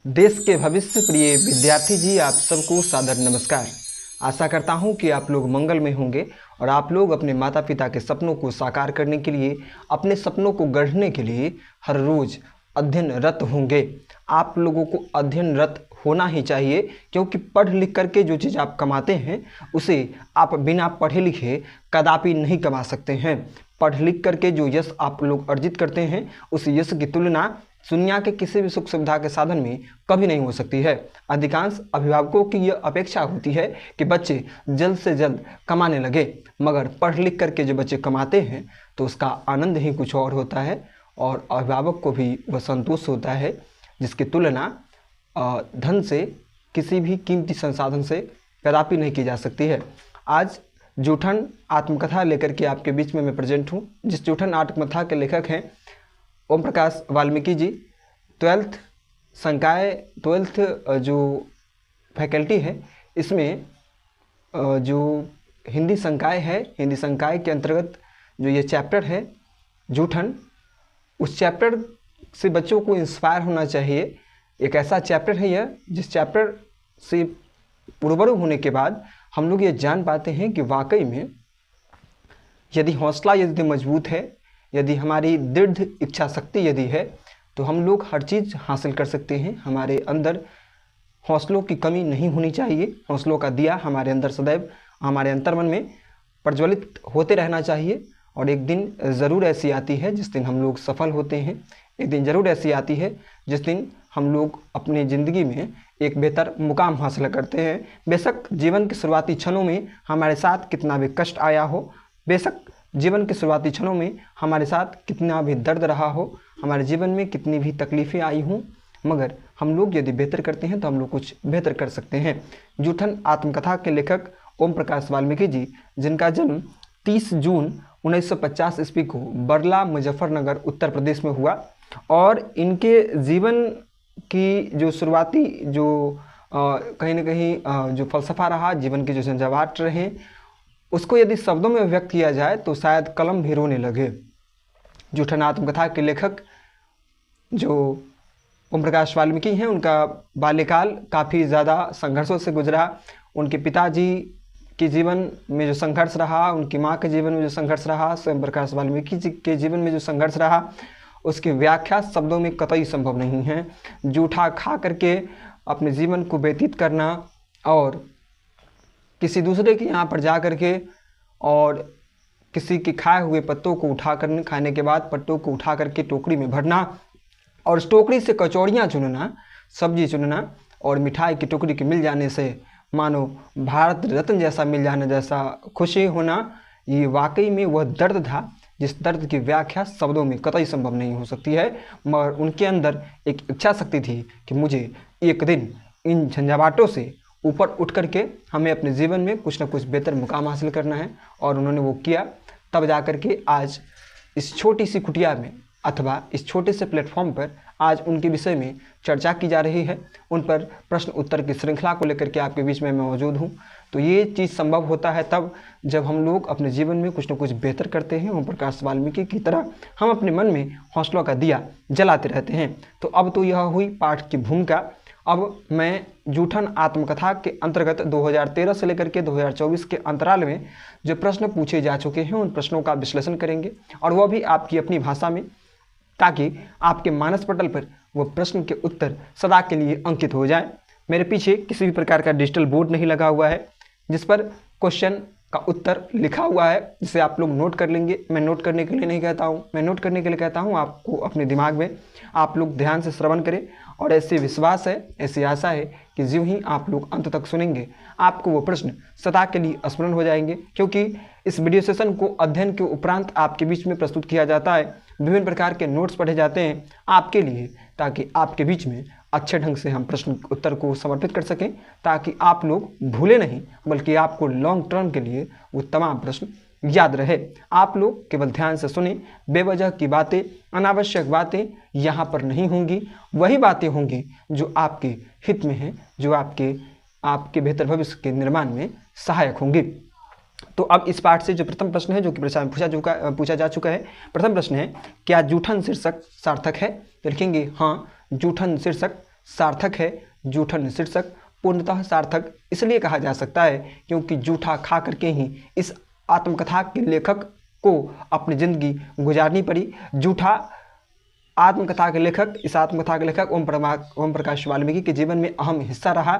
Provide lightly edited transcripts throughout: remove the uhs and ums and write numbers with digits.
देश के भविष्य प्रिय विद्यार्थी जी, आप सबको सादर नमस्कार। आशा करता हूं कि आप लोग मंगल में होंगे और आप लोग अपने माता पिता के सपनों को साकार करने के लिए, अपने सपनों को गढ़ने के लिए हर रोज़ अध्ययनरत होंगे। आप लोगों को अध्ययनरत होना ही चाहिए, क्योंकि पढ़ लिख करके जो चीज़ आप कमाते हैं उसे आप बिना पढ़े लिखे कदापि नहीं कमा सकते हैं। पढ़ लिख करके जो यश आप लोग अर्जित करते हैं उस यश की तुलना दुनिया के किसी भी सुख सुविधा के साधन में कभी नहीं हो सकती है। अधिकांश अभिभावकों की यह अपेक्षा होती है कि बच्चे जल्द से जल्द कमाने लगे, मगर पढ़ लिख करके जो बच्चे कमाते हैं तो उसका आनंद ही कुछ और होता है और अभिभावक को भी वह संतोष होता है, जिसकी तुलना धन से, किसी भी कीमती संसाधन से कदापि नहीं की जा सकती है। आज जूठन आत्मकथा लेकर के आपके बीच में मैं प्रेजेंट हूँ। जिस जूठन आत्मकथा के लेखक हैं ओम प्रकाश वाल्मीकि जी। ट्वेल्थ जो फैकल्टी है, इसमें जो हिंदी संकाय है, हिंदी संकाय के अंतर्गत जो ये चैप्टर है जूठन, उस चैप्टर से बच्चों को इंस्पायर होना चाहिए। एक ऐसा चैप्टर है यह जिस चैप्टर से रूबरू होने के बाद हम लोग ये जान पाते हैं कि वाकई में यदि हौसला यदि मजबूत है, यदि हमारी दृढ़ इच्छा शक्ति यदि है, तो हम लोग हर चीज़ हासिल कर सकते हैं। हमारे अंदर हौसलों की कमी नहीं होनी चाहिए। हौसलों का दिया हमारे अंदर सदैव, हमारे अंतर्मन में प्रज्वलित होते रहना चाहिए। और एक दिन ज़रूर ऐसी आती है जिस दिन हम लोग सफल होते हैं। एक दिन ज़रूर ऐसी आती है जिस दिन हम लोग अपनी ज़िंदगी में एक बेहतर मुकाम हासिल करते हैं। बेशक जीवन के शुरुआती क्षणों में हमारे साथ कितना भी कष्ट आया हो, बेशक जीवन के शुरुआती क्षणों में हमारे साथ कितना भी दर्द रहा हो, हमारे जीवन में कितनी भी तकलीफ़ें आई हों, मगर हम लोग यदि बेहतर करते हैं तो हम लोग कुछ बेहतर कर सकते हैं। जूठन आत्मकथा के लेखक ओम प्रकाश वाल्मीकि जी, जिनका जन्म 30 जून 1950 ईस्वी को बरला, मुजफ्फरनगर, उत्तर प्रदेश में हुआ। और इनके जीवन की जो शुरुआती जो कहीं ना कहीं जो फलसफा रहा, जीवन के जो झंझावाट रहे, उसको यदि शब्दों में व्यक्त किया जाए तो शायद कलम भी रोने लगे। जूठन आत्मकथा के लेखक जो ओम प्रकाश वाल्मीकि हैं, उनका बाल्यकाल काफ़ी ज़्यादा संघर्षों से गुजरा। उनके पिताजी के जीवन में जो संघर्ष रहा, उनकी माँ के जीवन में जो संघर्ष रहा, स्वयं प्रकाश वाल्मीकि जी के जीवन में जो संघर्ष रहा, उसकी व्याख्या शब्दों में कतई संभव नहीं है। जूठा खा करके अपने जीवन को व्यतीत करना और किसी दूसरे के यहाँ पर जा कर के और किसी के खाए हुए पत्तों को उठा कर, खाने के बाद पत्तों को उठा करके टोकरी में भरना और उस टोकरी से कचौड़ियाँ चुनना, सब्जी चुनना और मिठाई की टोकरी के मिल जाने से मानो भारत रत्न जैसा मिल जाने जैसा खुशी होना, ये वाकई में वह दर्द था जिस दर्द की व्याख्या शब्दों में कतई संभव नहीं हो सकती है। मगर उनके अंदर एक इच्छा शक्ति थी कि मुझे एक दिन इन झंझावाटों से ऊपर उठ करके हमें अपने जीवन में कुछ न कुछ बेहतर मुकाम हासिल करना है, और उन्होंने वो किया। तब जा कर के आज इस छोटी सी कुटिया में अथवा इस छोटे से प्लेटफॉर्म पर आज उनके विषय में चर्चा की जा रही है। उन पर प्रश्न उत्तर की श्रृंखला को लेकर के आपके बीच में मैं मौजूद हूँ। तो ये चीज़ संभव होता है तब जब हम लोग अपने जीवन में कुछ न कुछ बेहतर करते हैं। ओम प्रकाश वाल्मीकि की तरह हम अपने मन में हौसलों का दिया जलाते रहते हैं। तो अब तो यह हुई पाठ की भूमिका। अब मैं जूठन आत्मकथा के अंतर्गत 2013 से लेकर के 2024 के अंतराल में जो प्रश्न पूछे जा चुके हैं उन प्रश्नों का विश्लेषण करेंगे, और वह भी आपकी अपनी भाषा में, ताकि आपके मानस पटल पर वह प्रश्न के उत्तर सदा के लिए अंकित हो जाए। मेरे पीछे किसी भी प्रकार का डिजिटल बोर्ड नहीं लगा हुआ है जिस पर क्वेश्चन का उत्तर लिखा हुआ है, जिसे आप लोग नोट कर लेंगे। मैं नोट करने के लिए नहीं कहता हूँ, मैं नोट करने के लिए कहता हूँ आपको अपने दिमाग में आप लोग ध्यान से श्रवण करें। और ऐसे विश्वास है, ऐसी आशा है कि ज्यों ही आप लोग अंत तक सुनेंगे आपको वो प्रश्न सदा के लिए स्मरण हो जाएंगे, क्योंकि इस वीडियो सेशन को अध्ययन के उपरांत आपके बीच में प्रस्तुत किया जाता है। विभिन्न प्रकार के नोट्स पढ़े जाते हैं आपके लिए, ताकि आपके बीच में अच्छे ढंग से हम प्रश्न उत्तर को समर्पित कर सकें, ताकि आप लोग भूले नहीं, बल्कि आपको लॉन्ग टर्म के लिए वो तमाम प्रश्न याद रहे। आप लोग केवल ध्यान से सुने। बेवजह की बातें, अनावश्यक बातें यहाँ पर नहीं होंगी। वही बातें होंगी जो आपके हित में हैं, जो आपके बेहतर भविष्य के निर्माण में सहायक होंगी। तो अब इस पाठ से जो प्रथम प्रश्न है, जो कि परीक्षा में पूछा जा चुका है, प्रथम प्रश्न है, क्या जूठन शीर्षक सार्थक है? तो लिखेंगे हाँ, जूठन शीर्षक सार्थक है। जूठन शीर्षक पूर्णतः सार्थक इसलिए कहा जा सकता है क्योंकि जूठा खा करके ही इस आत्मकथा के लेखक को अपनी ज़िंदगी गुजारनी पड़ी। जूठा आत्मकथा के लेखक, इस आत्मकथा के लेखक ओम प्रकाश वाल्मीकि के जीवन में अहम हिस्सा रहा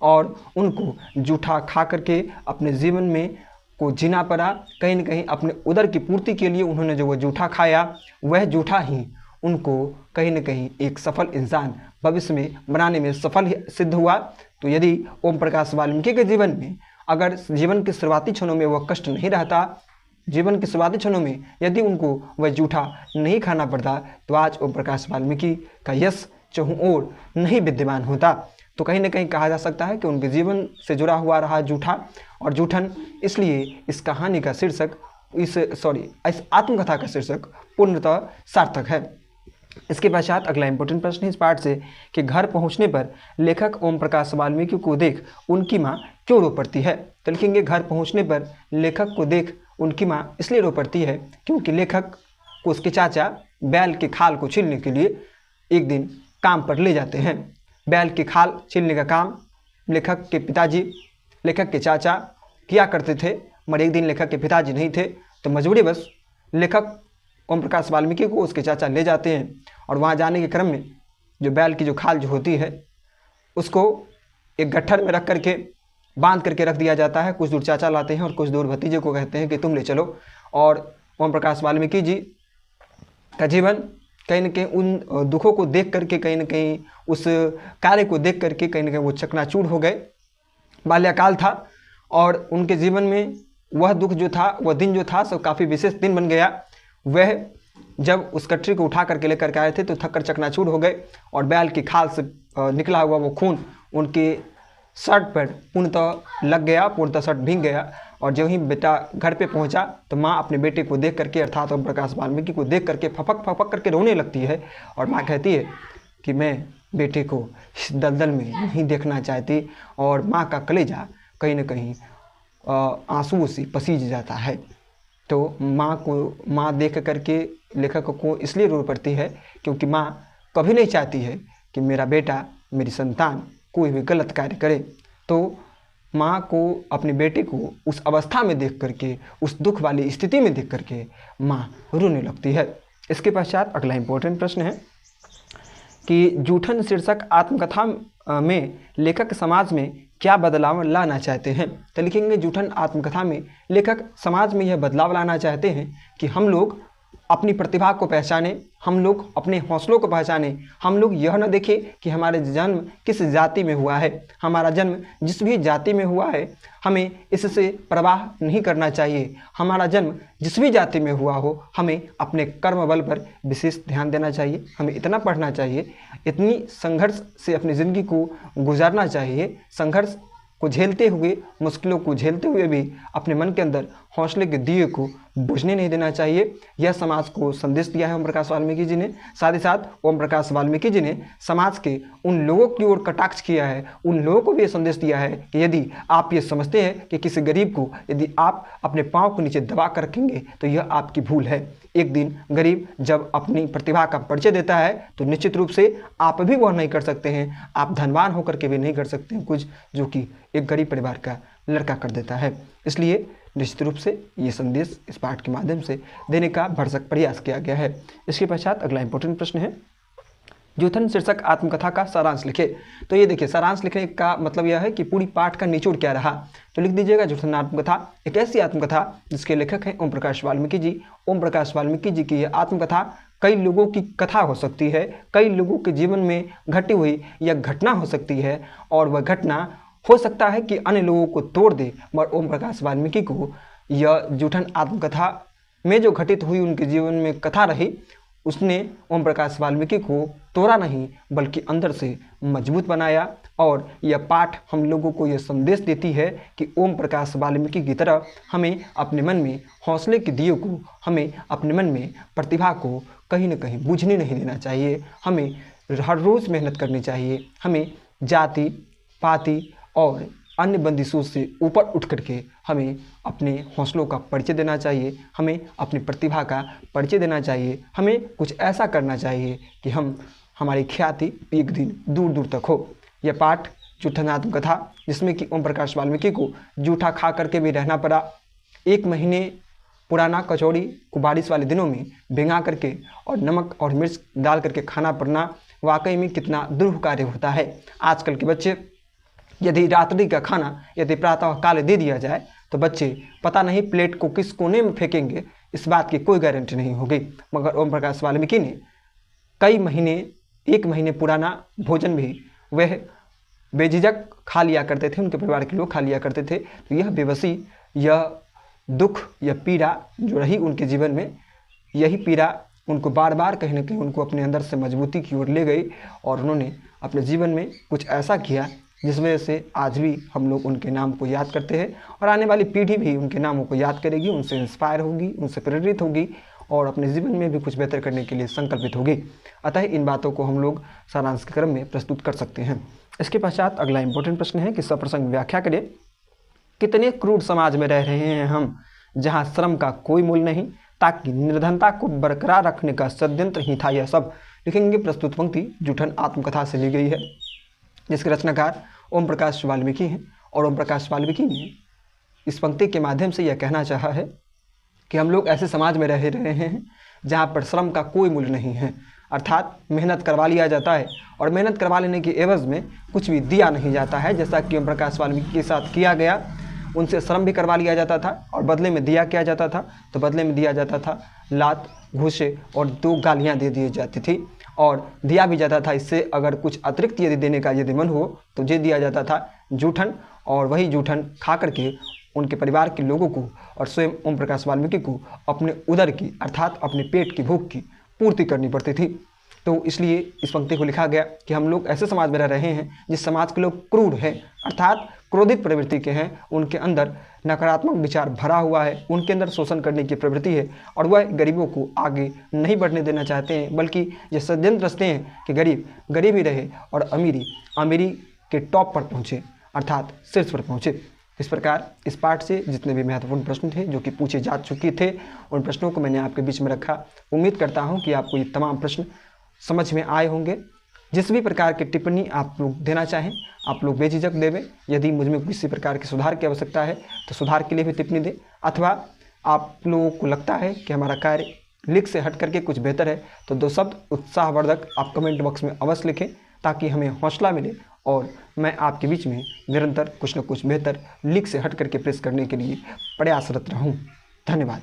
और उनको जूठा खा करके अपने जीवन में को जीना पड़ा। कहीं न कहीं अपने उदर की पूर्ति के लिए उन्होंने जो वो जूठा खाया, वह जूठा ही उनको कहीं न कहीं एक सफल इंसान भविष्य में बनाने में सफल सिद्ध हुआ। तो यदि ओम प्रकाश वाल्मीकि के जीवन में अगर जीवन के शुरुआती क्षणों में वह कष्ट नहीं रहता, जीवन के शुरुआती क्षणों में यदि उनको वह जूठा नहीं खाना पड़ता, तो आज ओम प्रकाश वाल्मीकि का यश चहुं ओर नहीं विद्यमान होता। तो कहीं न कहीं कहा जा सकता है कि उनके जीवन से जुड़ा हुआ रहा जूठा और जूठन, इसलिए इस कहानी का शीर्षक इस आत्मकथा का शीर्षक पूर्णतः सार्थक है। इसके पश्चात अगला इंपॉर्टेंट प्रश्न है इस पाठ से कि घर पहुंचने पर लेखक ओम प्रकाश वाल्मीकि को देख उनकी माँ क्यों रो पड़ती है। तो लिखेंगे घर पहुंचने पर लेखक को देख उनकी माँ इसलिए रो पड़ती है क्योंकि लेखक को उसके चाचा बैल के खाल को छीलने के लिए एक दिन काम पर ले जाते हैं। बैल के खाल छीलने का काम लेखक के पिताजी, लेखक के चाचा किया करते थे, मगर एक दिन लेखक के पिताजी नहीं थे, तो मजबूरीवश लेखक ओम प्रकाश वाल्मीकि को उसके चाचा ले जाते हैं और वहाँ जाने के क्रम में जो बैल की जो खाल जो होती है उसको एक गट्ठर में रख करके बांध करके रख दिया जाता है। कुछ दूर चाचा लाते हैं और कुछ दूर भतीजे को कहते हैं कि तुम ले चलो। और ओम प्रकाश वाल्मीकि जी का जीवन कहीं न कहीं उन दुखों को देख करके, कहीं न कहीं उस कार्य को देख करके कहीं न कहीं वो चकनाचूर हो गए। बाल्यकाल था और उनके जीवन में वह दुख जो था, वह दिन जो था सब काफ़ी विशेष दिन बन गया। वह जब उस कटरी को उठा करके लेकर के आए थे तो थक कर चकनाचूर हो गए और बैल की खाल से निकला हुआ वो खून उनके शर्ट पर पूर्णतः लग गया, पूर्णतः शर्ट भीग गया। और जब ही बेटा घर पे पहुंचा तो माँ अपने बेटे को देख करके, अर्थात ओम प्रकाश वाल्मीकि को देख करके फपक फपक करके रोने लगती है और माँ कहती है कि मैं बेटे को इस दलदल में नहीं देखना चाहती। और माँ का कलेजा कहीं न कहीं आंसुओं से पसीज जाता है। तो माँ देख करके लेखक को इसलिए रो पड़ती है क्योंकि माँ कभी नहीं चाहती है कि मेरा बेटा, मेरी संतान कोई भी गलत कार्य करे। तो माँ को अपने बेटे को उस अवस्था में देख करके, उस दुख वाली स्थिति में देख करके माँ रोने लगती है। इसके पश्चात अगला इम्पोर्टेंट प्रश्न है कि जूठन शीर्षक आत्मकथा में लेखक समाज में क्या बदलाव लाना चाहते हैं। तो लिखेंगे जूठन आत्मकथा में लेखक समाज में यह बदलाव लाना चाहते हैं कि हम लोग अपनी प्रतिभा को पहचानें, हम लोग अपने हौसलों को पहचानें। हम लोग यह न देखें कि हमारे जन्म किस जाति में हुआ है, हमारा जन्म जिस भी जाति में हुआ है हमें इससे परवाह नहीं करना चाहिए। हमारा जन्म जिस भी जाति में हुआ हो, हमें अपने कर्म बल पर विशेष ध्यान देना चाहिए। हमें इतना पढ़ना चाहिए, इतनी संघर्ष से अपनी ज़िंदगी को गुजारना चाहिए। संघर्ष को झेलते हुए, मुश्किलों को झेलते हुए भी अपने मन के अंदर हौसले के दिए को बुझने नहीं देना चाहिए। यह समाज को संदेश दिया है ओम प्रकाश वाल्मीकि जी ने। साथ ही साथ ओम प्रकाश वाल्मीकि जी ने समाज के उन लोगों की ओर कटाक्ष किया है, उन लोगों को भी ये संदेश दिया है कि यदि आप ये समझते हैं कि किसी गरीब को यदि आप अपने पाँव के नीचे दबा कर रखेंगे तो यह आपकी भूल है। एक दिन गरीब जब अपनी प्रतिभा का परिचय देता है तो निश्चित रूप से आप भी वह नहीं कर सकते हैं, आप धनवान होकर के भी नहीं कर सकते हैं कुछ जो कि एक गरीब परिवार का लड़का कर देता है। इसलिए निश्चित रूप से ये संदेश इस पाठ के माध्यम से देने का भरसक प्रयास किया गया है। इसके पश्चात अगला इंपॉर्टेंट प्रश्न है जूठन शीर्षक आत्मकथा का सारांश लिखे। तो ये देखिए, सारांश लिखने का मतलब यह है कि पूरी पाठ का निचोड़ क्या रहा। तो लिख दीजिएगा जूठन आत्मकथा एक ऐसी आत्मकथा जिसके लेखक हैं ओम प्रकाश वाल्मीकि जी। ओम प्रकाश वाल्मीकि जी की यह आत्मकथा कई लोगों की कथा हो सकती है, कई लोगों के जीवन में घटी हुई यह घटना हो सकती है और वह घटना हो सकता है कि अन्य लोगों को तोड़ दे, मगर ओम प्रकाश वाल्मीकि को यह जूठन आत्मकथा में जो घटित हुई उनके जीवन में कथा रही, उसने ओम प्रकाश वाल्मीकि को तोड़ा नहीं बल्कि अंदर से मजबूत बनाया। और यह पाठ हम लोगों को यह संदेश देती है कि ओम प्रकाश वाल्मीकि की तरह हमें अपने मन में हौसले के दिए को, हमें अपने मन में प्रतिभा को कहीं न कहीं बुझने नहीं देना चाहिए। हमें हर रोज़ मेहनत करनी चाहिए। हमें जाति पाति और अन्य बंदिशों से ऊपर उठ करके हमें अपने हौसलों का परिचय देना चाहिए, हमें अपनी प्रतिभा का परिचय देना चाहिए। हमें कुछ ऐसा करना चाहिए कि हम हमारी ख्याति एक दिन दूर दूर तक हो। यह पाठ जूठन आत्मकथा, जिसमें कि ओम प्रकाश वाल्मीकि को जूठा खा करके भी रहना पड़ा। 1 महीने पुराना कचौड़ी को बारिश वाले दिनों में भिंगा करके और नमक और मिर्च डाल करके खाना पड़ना वाकई में कितना दुरूह कार्य होता है। आजकल के बच्चे यदि रात्रि का खाना यदि प्रातः काल दे दिया जाए तो बच्चे पता नहीं प्लेट को किस कोने में फेंकेंगे, इस बात की कोई गारंटी नहीं होगी। मगर ओम प्रकाश वाल्मीकि ने कई महीने 1 महीने पुराना भोजन भी वह बेझिझक खा लिया करते थे, उनके परिवार के लोग खा लिया करते थे। तो यह बेबसी, यह दुख, यह पीड़ा जो रही उनके जीवन में, यही पीड़ा उनको बार बार कहीं ना कहीं उनको अपने अंदर से मजबूती की ओर ले गई और उन्होंने अपने जीवन में कुछ ऐसा किया जिस वजह से आज भी हम लोग उनके नाम को याद करते हैं और आने वाली पीढ़ी भी उनके नामों को याद करेगी, उनसे इंस्पायर होगी, उनसे प्रेरित होगी और अपने जीवन में भी कुछ बेहतर करने के लिए संकल्पित होगी। अतः इन बातों को हम लोग सारांश के क्रम में प्रस्तुत कर सकते हैं। इसके पश्चात अगला इंपॉर्टेंट प्रश्न है कि सप्रसंग व्याख्या करें। कितने क्रूर समाज में रह रहे हैं हम, जहाँ श्रम का कोई मूल्य नहीं, ताकि निर्धनता को बरकरार रखने का षड्यंत्र ही था यह सब। लिखेंगे प्रस्तुत पंक्ति जूठन आत्मकथा से ली गई है, जिसके रचनाकार ओम प्रकाश वाल्मीकि हैं। और ओम प्रकाश वाल्मीकि ने इस पंक्ति के माध्यम से यह कहना चाहा है कि हम लोग ऐसे समाज में रह रहे हैं जहाँ पर श्रम का कोई मूल्य नहीं है, अर्थात मेहनत करवा लिया जाता है और मेहनत करवा लेने के एवज में कुछ भी दिया नहीं जाता है, जैसा कि ओम प्रकाश वाल्मीकि के साथ किया गया। उनसे श्रम भी करवा लिया जाता था और बदले में दिया क्या जाता था, तो बदले में दिया जाता था लात, घूसे और 2 गालियाँ दे दी जाती थी और दिया भी जाता था। इससे अगर कुछ अतिरिक्त यदि देने का यदि मन हो तो ये दिया जाता था जूठन, और वही जूठन खा करके उनके परिवार के लोगों को और स्वयं ओम प्रकाश वाल्मीकि को अपने उदर की अर्थात अपने पेट की भूख की पूर्ति करनी पड़ती थी। तो इसलिए इस पंक्ति को लिखा गया कि हम लोग ऐसे समाज में रह रहे हैं जिस समाज के लोग क्रूर हैं, अर्थात क्रोधित प्रवृत्ति के हैं, उनके अंदर नकारात्मक विचार भरा हुआ है, उनके अंदर शोषण करने की प्रवृत्ति है और वह गरीबों को आगे नहीं बढ़ने देना चाहते हैं, बल्कि ये षड्यंत्र रचते हैं कि गरीब गरीब ही रहे और अमीरी अमीरी के टॉप पर पहुँचे, अर्थात शीर्ष पर पहुँचे। इस प्रकार इस पाठ से जितने भी महत्वपूर्ण प्रश्न थे जो कि पूछे जा चुके थे, उन प्रश्नों को मैंने आपके बीच में रखा। उम्मीद करता हूँ कि आपको ये तमाम प्रश्न समझ में आए होंगे। जिस भी प्रकार की टिप्पणी आप लोग देना चाहें आप लोग बेझिझक देवें। यदि मुझ में किसी प्रकार के सुधार की आवश्यकता है तो सुधार के लिए भी टिप्पणी दें, अथवा आप लोगों को लगता है कि हमारा कार्य लिख से हट करके कुछ बेहतर है तो 2 शब्द उत्साहवर्धक आप कमेंट बॉक्स में अवश्य लिखें, ताकि हमें हौसला मिले और मैं आपके बीच में निरंतर कुछ न कुछ बेहतर लिख से हट करके पेश करने के लिए प्रयासरत रहूं। धन्यवाद।